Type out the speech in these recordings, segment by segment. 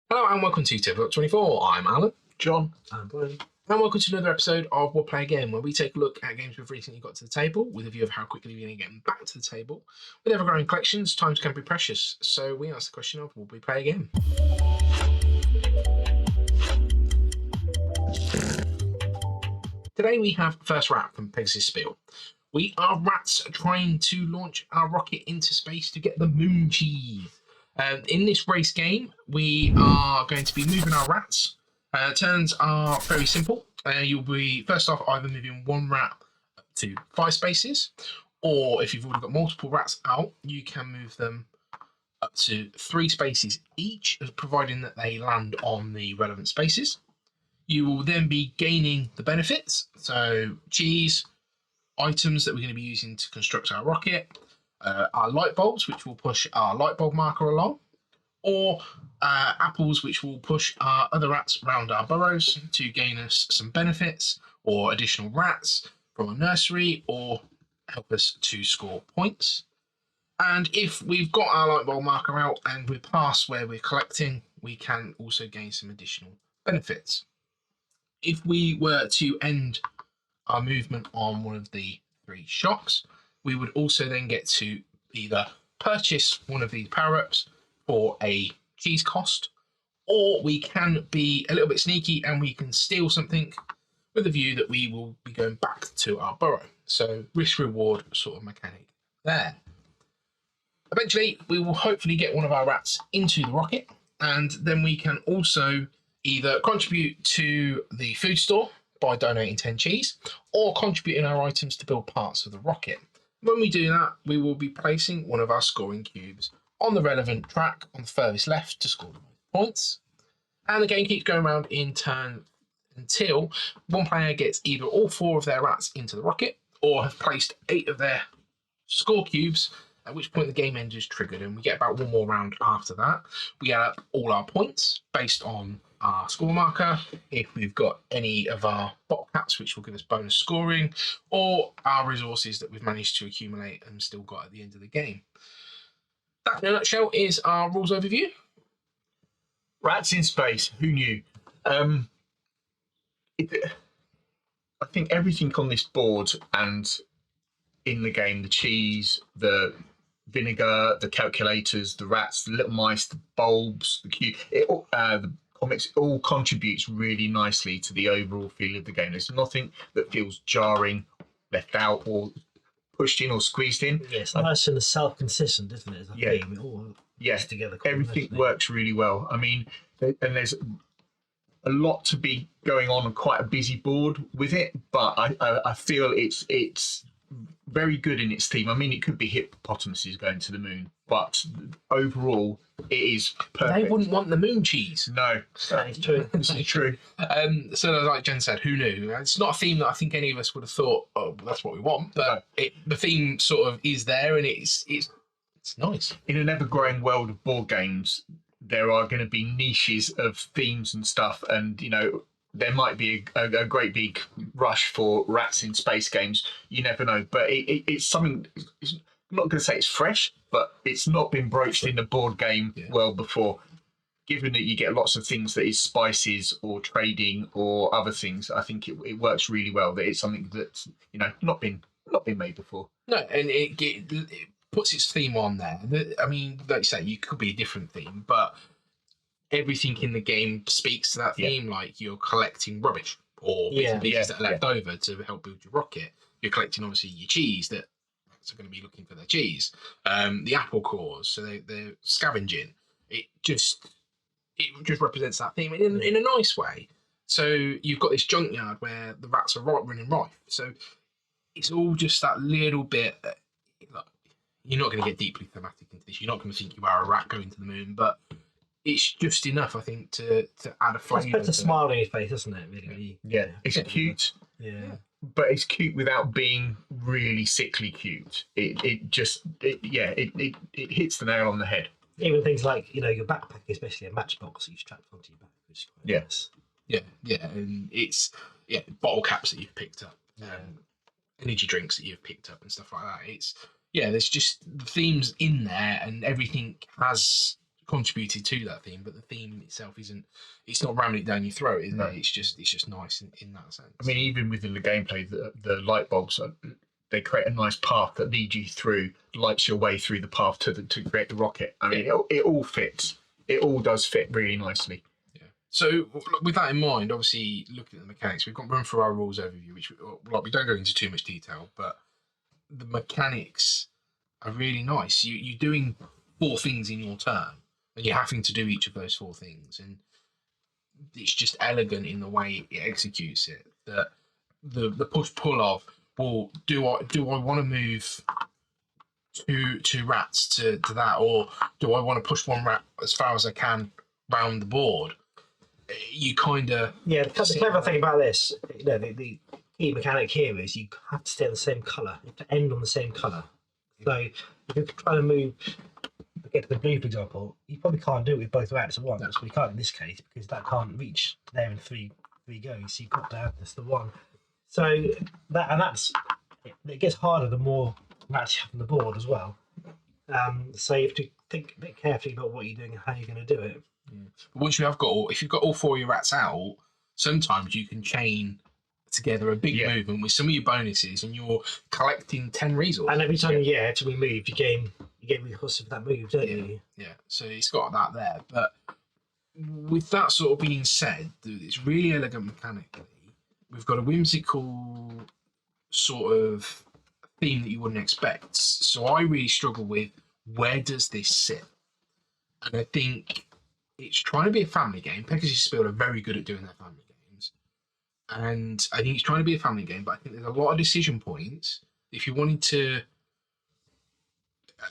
Hello and welcome to Tabletop 24. I'm Alan. John. I'm Brian. And welcome to another episode of We'll Play Again, where we take a look at games we've recently got to the table with a view of how quickly we're going to get them back to the table. With ever-growing collections, times can be precious, so we ask the question of, will we play again? Today we have First Rat from Pegasus Spiel. We are rats trying to launch our rocket into space to get the moon cheese. In this race game, we are going to be moving our rats. Turns are very simple. You'll be, first off, either moving one rat up to 5 spaces, or if you've already got multiple rats out, you can move them up to 3 spaces each, providing that they land on the relevant spaces. You will then be gaining the benefits, so cheese, items that we're going to be using to construct our rocket, our light bulbs, which will push our light bulb marker along, or apples, which will push our other rats around our burrows to gain us some benefits, or additional rats from a nursery, or help us to score points. And if we've got our light bulb marker out and we're past where we're collecting, we can also gain some additional benefits. If we were to end our movement on one of the 3 shocks, we would also then get to either purchase one of these power-ups for a cheese cost, or we can be a little bit sneaky and we can steal something with a view that we will be going back to our burrow. So risk-reward sort of mechanic there. Eventually, we will hopefully get one of our rats into the rocket, and then we can also either contribute to the food store by donating 10 cheese, or contributing our items to build parts of the rocket. When we do that, we will be placing one of our scoring cubes on the relevant track on the furthest left to score the most points. And the game keeps going around in turn until one player gets either all 4 of their rats into the rocket, or have placed 8 of their score cubes, at which point the game end is triggered, and we get about 1 more round after that. We add up all our points based on our score marker, if we've got any of our bottle caps, which will give us bonus scoring, or our resources that we've managed to accumulate and still got at the end of the game. That, in a nutshell, is our rules overview. Rats in space. Who knew? I think everything on this board and in the game, the cheese, the vinegar, the calculators, the rats, the little mice, the bulbs, the comics, it all contributes really nicely to the overall feel of the game. There's nothing that feels jarring, left out, or pushed in or squeezed in. Yeah, it's nice and self-consistent, isn't it? As a theme, it all yeah, together. Everything works really well. I mean, and there's a lot to be going on and quite a busy board with it, but I feel it's very good in its theme. I mean, it could be hippopotamuses going to the moon, but overall, it is perfect. They wouldn't want the moon cheese. No, that is true. This is true. So, like Jen said, who knew? It's not a theme that I think any of us would have thought, oh, that's what we want, but the theme sort of is there, and it's nice. In an ever-growing world of board games, there are going to be niches of themes and stuff, and there might be a great big rush for rats in space games. You never know, but it's something. I'm not going to say it's fresh, but it's not been broached in the board game world before. Given that you get lots of things that is spices or trading or other things, I think it works really well. That it's something that's not been made before. No, and it puts its theme on there. I mean, like you say, you could be a different theme, but everything in the game speaks to that theme. Like you're collecting rubbish or bits and pieces that are left over to help build your rocket. You're collecting obviously your cheese that are going to be looking for their cheese. The apple cores, so they're scavenging. It just represents that theme in a nice way. So you've got this junkyard where the rats are running rife. So it's all just that little bit. You're not going to get deeply thematic into this. You're not going to think you are a rat going to the moon, but it's just enough, I think, to add a flavour. It puts a smile on your face, doesn't it? Really. Yeah, it's cute. Yeah. But it's cute without being really sickly cute. It hits the nail on the head. Even things like your backpack, especially a matchbox that you strap onto your back, which is quite nice. Yeah, and it's bottle caps that you've picked up, energy drinks that you've picked up, and stuff like that. There's just the themes in there, and everything has contributed to that theme, but the theme itself isn't. It's not ramming it down your throat, is No. it? It's just nice in that sense. I mean, even within the gameplay, the light bulbs they create a nice path that leads you through, lights your way through the path to create the rocket. I mean, it all fits. It all does fit really nicely. Yeah. So with that in mind, obviously looking at the mechanics, we've got run through our rules overview, which we don't go into too much detail, but the mechanics are really nice. You're doing 4 things in your turn, and you're having to do each of those 4 things, and it's just elegant in the way it executes it. That the push pull of, well, do I want to move two rats to that, or do I want to push one rat as far as I can round the board? You kind of the clever thing about this, the key mechanic here is you have to stay on the same colour. You have to end on the same colour. So if you're trying to move, get to the blue, for example, you probably can't do it with both rats at once. No. We can't in this case because that can't reach there in three goes. So you've got to have just the one. So that's it gets harder the more rats you have on the board as well. So you have to think a bit carefully about what you're doing and how you're going to do it. Yeah. But once if you've got all 4 of your rats out, sometimes you can chain together a big movement with some of your bonuses, and you're collecting 10 resources. And every time to move, you gain resources for that move, don't you? Yeah. So it's got that there. But with that sort of being said, it's really elegant mechanically. We've got a whimsical sort of theme that you wouldn't expect. So I really struggle with, where does this sit? And I think it's trying to be a family game. Pegasus Spiel are very good at doing their family games. And I think it's trying to be a family game, but I think there's a lot of decision points. If you wanted to,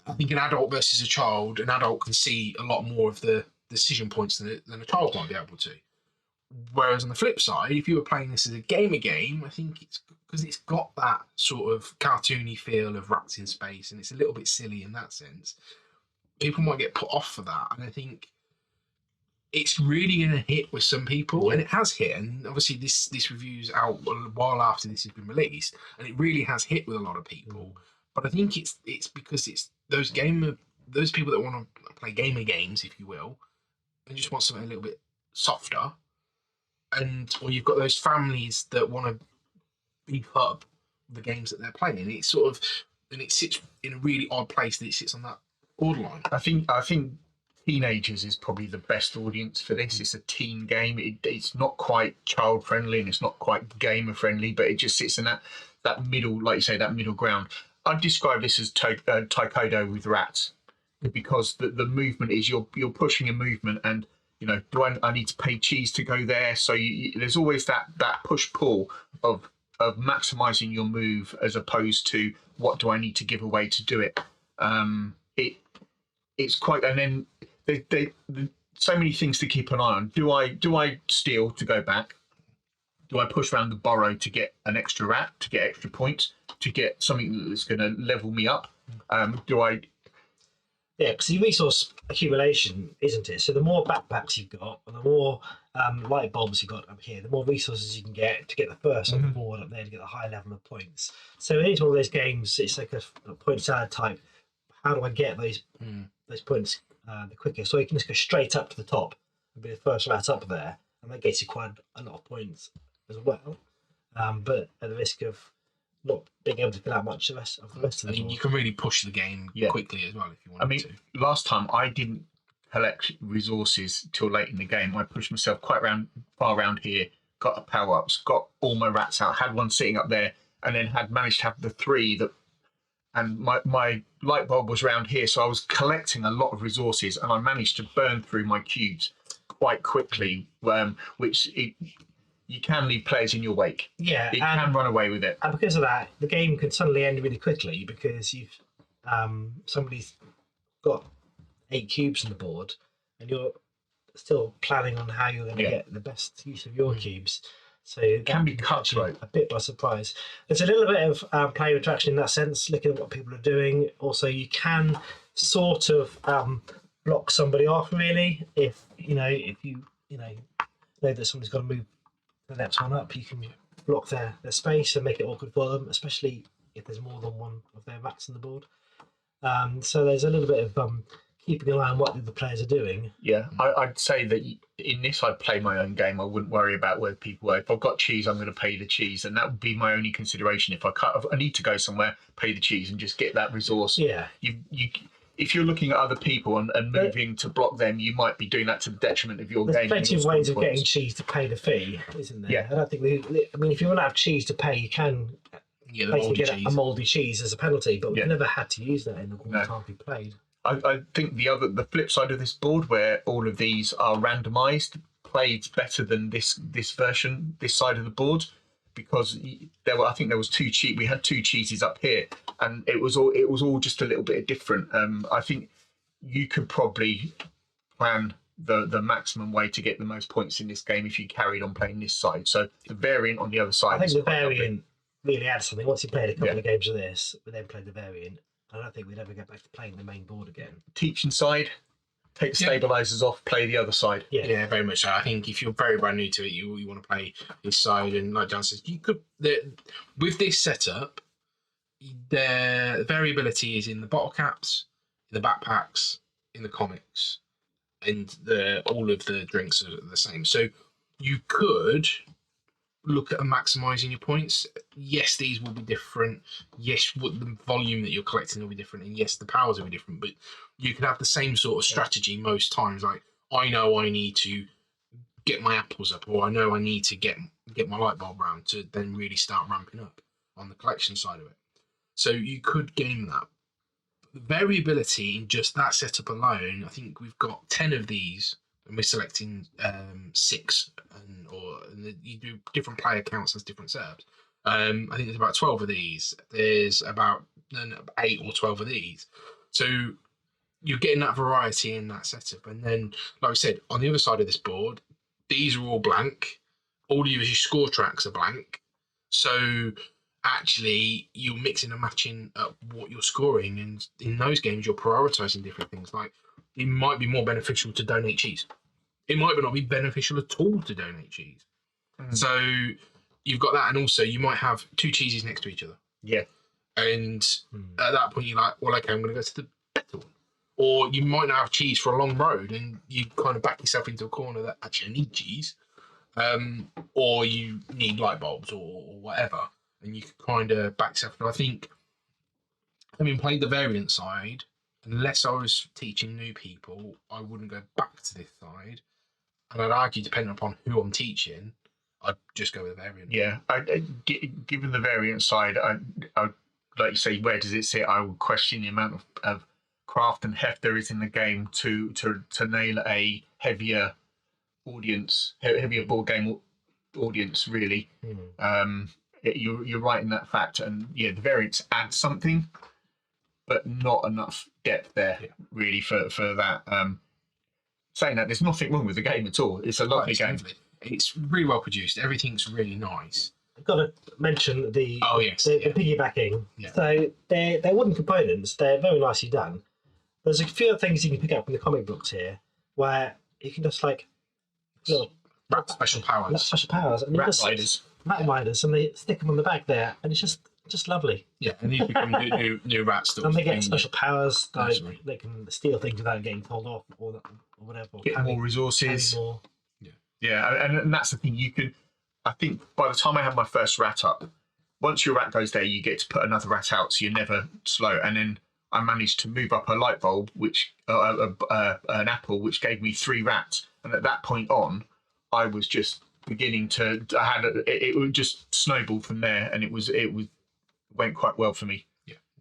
I think an adult versus a child, an adult can see a lot more of the decision points than a child might be able to. Whereas on the flip side, if you were playing this as a gamer game, I think it's because it's got that sort of cartoony feel of rats in space, and it's a little bit silly in that sense. People might get put off for that, and I think it's really going to hit with some people, and it has hit. And obviously, this review's out a while after this has been released, and it really has hit with a lot of people. But I think it's because it's those people that want to play gamer games, if you will, and just want something a little bit softer. Or you've got those families that want to beef up the games that they're playing. It's sort of, and it sits in a really odd place that it sits on that borderline. I think teenagers is probably the best audience for this. It's a teen game. It's not quite child friendly and it's not quite gamer friendly, but it just sits in that middle, like you say, that middle ground. I'd describe this as taekwondo with rats, because the movement is you're pushing a movement, and do I need to pay cheese to go there? So there's always that push pull of maximizing your move as opposed to what do I need to give away to do it. It's quite, and then they so many things to keep an eye on. Do I steal to go back? Do I push around the burrow to get an extra rat, to get extra points, to get something that's going to level me up? Do I? Yeah, because the resource accumulation, isn't it? So the more backpacks you've got, and the more light bulbs you've got up here, the more resources you can get to get the first on the board up there to get a high level of points. So it is one of those games. It's like a point salad type. How do I get those points the quickest? So you can just go straight up to the top and be the first rat up there, and that gets you quite a lot of points as well. But at the risk of not being able to fill out much of the rest of the board. You can really push the game quickly as well if you want to. Last time I didn't collect resources till late in the game. I pushed myself quite far around here, got the power-ups, got all my rats out, had one sitting up there, and then had managed to have the 3 that, and my light bulb was around here, so I was collecting a lot of resources, and I managed to burn through my cubes quite quickly, you can leave players in your wake. Yeah, you can run away with it, and because of that, the game can suddenly end really quickly because you've somebody's got 8 cubes on the board, and you're still planning on how you're going to get the best use of your cubes. So it can be cutthroat, a bit by surprise. There's a little bit of player interaction in that sense, looking at what people are doing. Also, you can sort of block somebody off, really, if you know that somebody's got to move the next one up. You can block their space and make it awkward for them, especially if there's more than one of their rats on the board. So there's a little bit of keeping an eye on what the other players are doing. Yeah, I'd say that in this, I'd play my own game. I wouldn't worry about where people were. If I've got cheese, I'm going to pay the cheese, and that would be my only consideration. If I need to go somewhere, pay the cheese and just get that resource. Yeah. If you're looking at other people and moving to block them, you might be doing that to the detriment of your There's game. plenty of ways of getting cheese to pay the fee, isn't there? Yeah. I don't think if you run out of cheese to pay, you can Yeah, the basically moldy get cheese. a mouldy cheese as a penalty, but we've Yeah. never had to use that in the No. time we played. I think the flip side of this board, where all of these are randomised, plays better than this version, this side of the board, because I think there was we had two cheeses up here, and it was all just a little bit different. I think you could probably plan the maximum way to get the most points in this game if you carried on playing this side. So the variant on the other side. I think is the quite lovely. variant really adds something. Once you played a couple Yeah. of games of this, we then played the variant. I don't think we'd ever get back to playing the main board again. Teaching side, take the Yeah. stabilizers off, play the other side. Yeah. Yeah, very much so. I think if you're very brand new to it, you want to play this side, and like John says, you could with this setup, the variability is in the bottle caps, in the backpacks, in the comics, and all of the drinks are the same. So you could look at maximising your points. Yes, these will be different. Yes, the volume that you're collecting will be different, and yes, the powers will be different. But you could have the same sort of strategy most times. Like, I know I need to get my apples up, or I know I need to get my light bulb round to then really start ramping up on the collection side of it. So you could game that. The variability in just that setup alone, I think we've got 10 of these, and we're selecting 6, and you do different player counts as different setups. I think there's about 12 of these. There's about 8 or 12 of these. So you're getting that variety in that setup. And then, like I said, on the other side of this board, these are all blank. All of your score tracks are blank. So actually, you're mixing and matching up what you're scoring. And in those games, you're prioritizing different things. Like, it might be more beneficial to donate cheese. It might not be beneficial at all to donate cheese. So you've got that, and also you might have 2 cheeses next to each other. Yeah. And at that point, you're like, well, okay, I'm going to go to the better one. Or you might not have cheese for a long road, and you kind of back yourself into a corner that actually I need cheese. Or you need light bulbs or whatever, and you can kind of back yourself. And I think, having played the variant side, unless I was teaching new people, I wouldn't go back to this side. And I'd argue, depending upon who I'm teaching, I'd just go with the variant. Yeah, given the variant side, I like you say, where does it sit? I would question the amount of craft and heft there is in the game to nail a heavier audience, heavier board game audience. Really, you're right in that fact, and yeah, the variants add something, but not enough depth there really for that. Saying that, there's nothing wrong with the game at all. It's a lovely game. Lovely. It's really well produced. Everything's really nice. I've got to mention the the piggybacking. Yeah. So they're wooden components. They're very nicely done. There's a few things you can pick up from the comic books here, where you can just like little Special powers. special powers, and you Rat just riders. rat riders, and they stick them on the back there, and it's just lovely. Yeah, and these become new rat stores. And they get special powers, like Absolutely. they can steal things without getting told off, or whatever. Or Get more resources. carry more. Yeah, and that's the thing. You can, I think, by the time I have my first rat up, once your rat goes there, you get to put another rat out, so you're never slow. And then I managed to move up a light bulb, which an apple, which gave me 3 rats. And at that point on, I was just beginning to. It would just snowball from there, and it went quite well for me.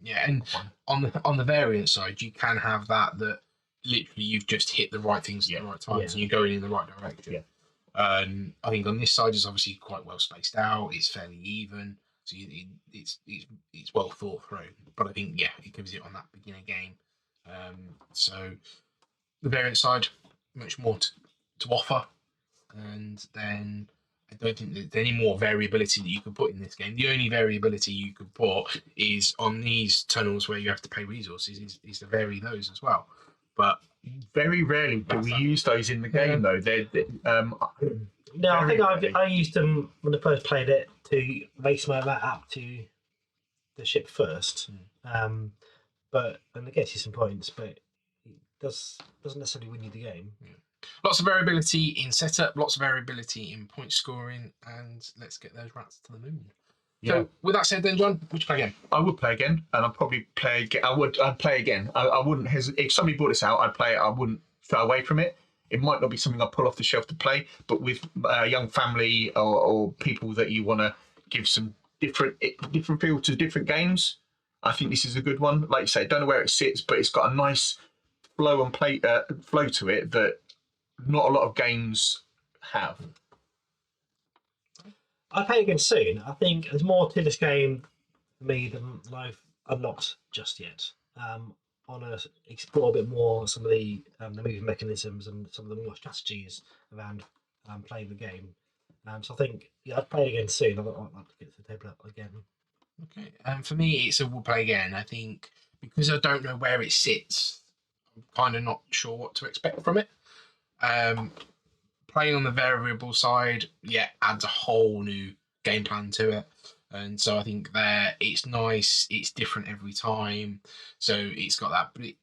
Yeah, and on the variant side, you can have that literally you've just hit the right things at the right times, and you're going in the right direction. Yeah. I think on this side is obviously quite well spaced out. It's fairly even, so it's well thought through. But I think it gives it on that beginner game. So the variant side, much more to offer, and then I don't think there's any more variability that you could put in this game. The only variability you could put is on these tunnels where you have to pay resources is to vary those as well. But very rarely do we use those in the game, though. No, I think rarely. I used them when I first played it to race my rat up to the ship first. And I get you some points, but doesn't necessarily win you the game. Lots of variability in setup, lots of variability in point scoring, and let's get those rats to the moon. Yeah. So, with that said, then, John, would you play again? I would play again, and I'd probably play again. I'd play again. I wouldn't hesitate. If somebody brought this out, I'd play it. I wouldn't shy away from it. It might not be something I pull off the shelf to play, but with a young family or people that you want to give some different feel to different games, I think this is a good one. Like you say, don't know where it sits, but it's got a nice flow and flow to it that not a lot of games have. I'll play again soon. I think there's more to this game for me than I've unlocked just yet. I want to explore a bit more some of the moving mechanisms and some of the more strategies around playing the game. So I think I'd play it again soon. I'd like to get to the tabletop again. Okay. For me, it's a we'll play again. I think because I don't know where it sits, I'm kind of not sure what to expect from it. Playing on the variable side, adds a whole new game plan to it. And so I think that it's nice, it's different every time. So it's got that, but it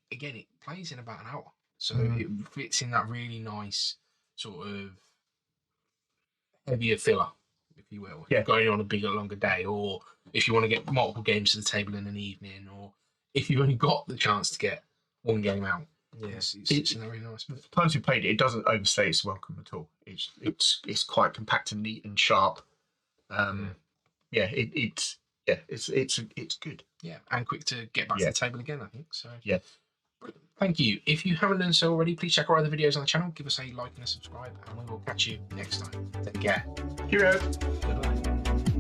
plays in about an hour. So it fits in that really nice sort of heavier filler, if you will. Yeah. Going on a bigger, longer day, or if you want to get multiple games to the table in an evening, or if you've only got the chance to get one game out. Yes, it's in a really nice place. The times we played it, it doesn't overstay its welcome at all. It's quite compact and neat and sharp. It's good. Yeah, and quick to get back to the table again, I think. So yeah. Thank you. If you haven't done so already, please check our other videos on the channel. Give us a like and a subscribe, and we will catch you next time. Take care. Cheerio. Goodbye.